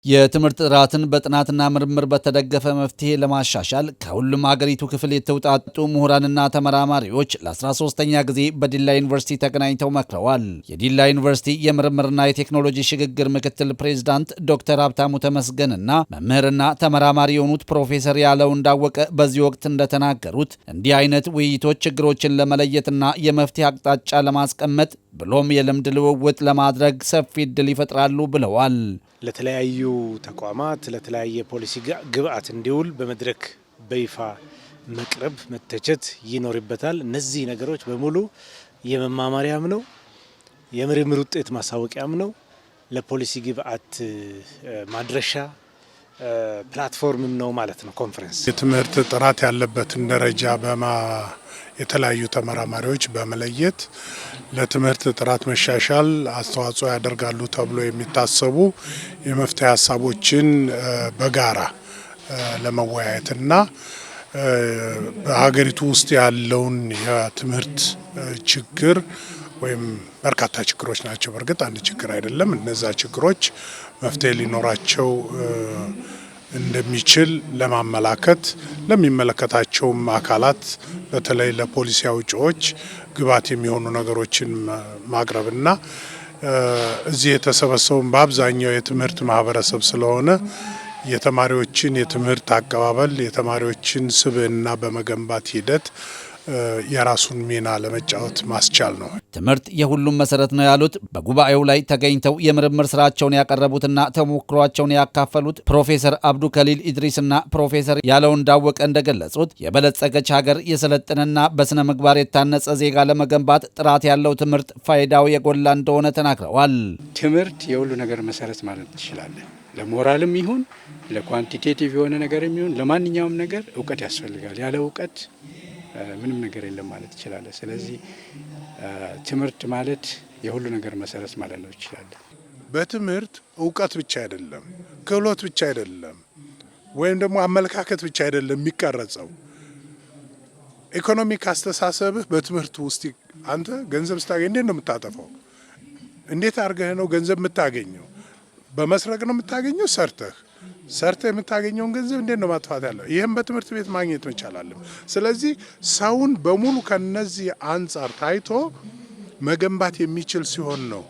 የትምህርት ጥራትን በጥናትና ምርምር በተደገፈ መፍትሄ ለማሻሻል ከሁሉም ሀገሪቱ ክፍል የተውጣጡ ምሁራንና ተመራማሪዎች ለ13ኛ ጊዜ በዲላ ዩኒቨርሲቲ ተገናኝተው መክረዋል። የዲላ ዩኒቨርሲቲ የምርምርና የቴክኖሎጂ ሽግግር ምክትል ፕሬዝዳንት ዶክተር ሀብታሙ ተመስገንና መምህርና ተመራማሪ የሆኑት ፕሮፌሰር ያለው እንዳወቀ በዚህ ወቅት እንደተናገሩት እንዲህ አይነት ውይይቶች ችግሮችን ለመለየትና የመፍትሄ አቅጣጫ ለማስቀመጥ ብሎም የልምድ ልውውጥ ለማድረግ ሰፊ ዕድል ይፈጥራሉ ብለዋል። ለተለያዩ ተቋማት ለተለያየ ፖሊሲ ግብአት እንዲውል በመድረክ በይፋ መቅረብ መተቸት ይኖርበታል። እነዚህ ነገሮች በሙሉ የመማማሪያም ነው፣ የምርምር ውጤት ማሳወቂያም ነው፣ ለፖሊሲ ግብአት ማድረሻ ፕላትፎርምም ነው ማለት ነው። ኮንፈረንስ የትምህርት ጥራት ያለበትን ደረጃ የተለያዩ ተመራማሪዎች በመለየት ለትምህርት ጥራት መሻሻል አስተዋጽኦ ያደርጋሉ ተብሎ የሚታሰቡ የመፍትሄ ሀሳቦችን በጋራ ለመወያየትና በሀገሪቱ ውስጥ ያለውን የትምህርት ችግር ወይም በርካታ ችግሮች ናቸው። በእርግጥ አንድ ችግር አይደለም። እነዛ ችግሮች መፍትሄ ሊኖራቸው እንደሚችል ለማመላከት ለሚመለከታቸውም አካላት በተለይ ለፖሊሲ አውጪዎች ግብዓት የሚሆኑ ነገሮችን ማቅረብና እዚህ የተሰበሰቡን በአብዛኛው የትምህርት ማህበረሰብ ስለሆነ የተማሪዎችን የትምህርት አቀባበል የተማሪዎችን ስብዕና በመገንባት ሂደት የራሱን ሚና ለመጫወት ማስቻል ነው። ትምህርት የሁሉም መሰረት ነው ያሉት በጉባኤው ላይ ተገኝተው የምርምር ስራቸውን ያቀረቡትና ተሞክሯቸውን ያካፈሉት ፕሮፌሰር አብዱ ከሊል ኢድሪስና ፕሮፌሰር ያለው እንዳወቀ እንደገለጹት የበለጸገች ሀገር የሰለጠነና በስነ ምግባር የታነጸ ዜጋ ለመገንባት ጥራት ያለው ትምህርት ፋይዳው የጎላ እንደሆነ ተናግረዋል። ትምህርት የሁሉ ነገር መሰረት ማለት ትችላለን። ለሞራልም ይሁን ለኳንቲቴቲቭ የሆነ ነገርም ይሁን ለማንኛውም ነገር እውቀት ያስፈልጋል። ያለ እውቀት ምንም ነገር የለም ማለት ይችላል። ስለዚህ ትምህርት ማለት የሁሉ ነገር መሰረት ማለት ነው ይችላል። በትምህርት እውቀት ብቻ አይደለም፣ ክህሎት ብቻ አይደለም፣ ወይም ደግሞ አመለካከት ብቻ አይደለም የሚቀረጸው። ኢኮኖሚክ አስተሳሰብህ በትምህርት ውስጥ አንተ ገንዘብ ስታገኝ እንዴት ነው የምታጠፋው? እንዴት አድርገህ ነው ገንዘብ የምታገኘው? በመስረቅ ነው የምታገኘው? ሰርተህ የምታገኘውን ገንዘብ እንዴት ነው ማጥፋት ያለው? ይህም በትምህርት ቤት ማግኘት መቻል። ስለዚህ ሰውን በሙሉ ከነዚህ አንጻር ታይቶ መገንባት የሚችል ሲሆን ነው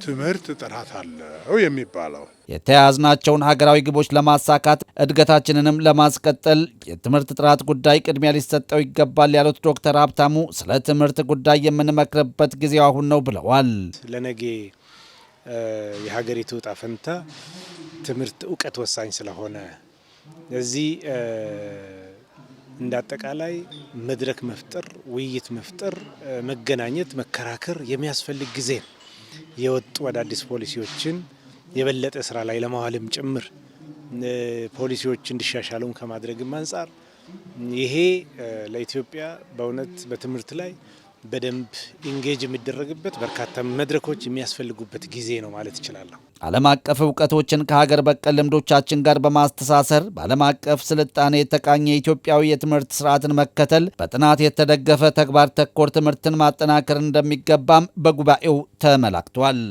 ትምህርት ጥራት አለው የሚባለው። የተያያዝናቸውን ሀገራዊ ግቦች ለማሳካት እድገታችንንም ለማስቀጠል የትምህርት ጥራት ጉዳይ ቅድሚያ ሊሰጠው ይገባል ያሉት ዶክተር ሀብታሙ ስለ ትምህርት ጉዳይ የምንመክርበት ጊዜው አሁን ነው ብለዋል። ለነገ የሀገሪቱ ዕጣ ፈንታ ትምህርት እውቀት ወሳኝ ስለሆነ እዚህ እንደ አጠቃላይ መድረክ መፍጠር፣ ውይይት መፍጠር፣ መገናኘት፣ መከራከር የሚያስፈልግ ጊዜ ነው። የወጡ አዳዲስ ፖሊሲዎችን የበለጠ ስራ ላይ ለማዋልም ጭምር ፖሊሲዎች እንዲሻሻሉም ከማድረግም አንጻር ይሄ ለኢትዮጵያ በእውነት በትምህርት ላይ በደንብ ኢንጌጅ የሚደረግበት በርካታ መድረኮች የሚያስፈልጉበት ጊዜ ነው ማለት እችላለሁ። ዓለም አቀፍ እውቀቶችን ከሀገር በቀል ልምዶቻችን ጋር በማስተሳሰር በዓለም አቀፍ ስልጣኔ የተቃኘ ኢትዮጵያዊ የትምህርት ስርዓትን መከተል፣ በጥናት የተደገፈ ተግባር ተኮር ትምህርትን ማጠናከር እንደሚገባም በጉባኤው ተመላክቷል።